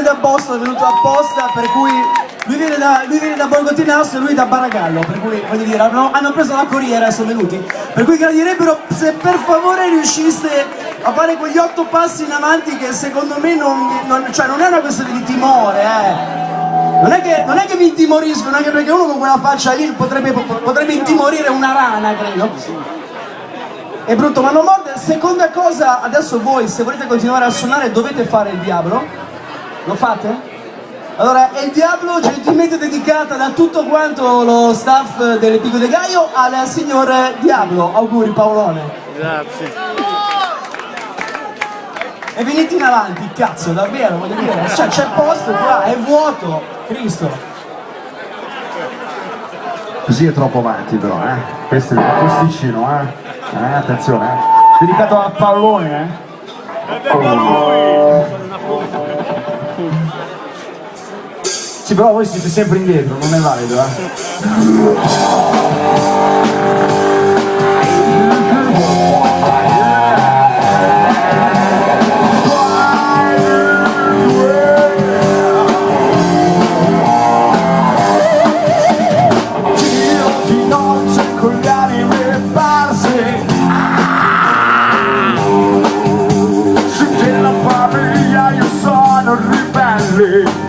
da Boston, è venuto apposta, per cui lui viene da Borgotinasso e lui da Baragallo, per cui voglio dire, hanno preso la corriera e sono venuti. Per cui gradirebbero se per favore riusciste a fare quegli 8 passi in avanti, che secondo me cioè non è una questione di timore, Non è che vi intimoriscono, anche perché uno con quella faccia lì potrebbe intimorire una rana, credo. È brutto, ma non morde. Seconda cosa, adesso voi, se volete continuare a suonare, dovete fare il Diablo. Lo fate? Allora, è il Diablo gentilmente dedicata da tutto quanto lo staff del Pico de Gaio al signor Diablo. Auguri Paolone. Grazie. E venite in avanti, cazzo, davvero, voglio dire. Cioè, c'è posto qua, è vuoto. Cristo. Così è troppo avanti però, Questo è il posticino, attenzione, dedicato a Paolone, Sì, però voi siete sempre indietro, non è valido, Ribelle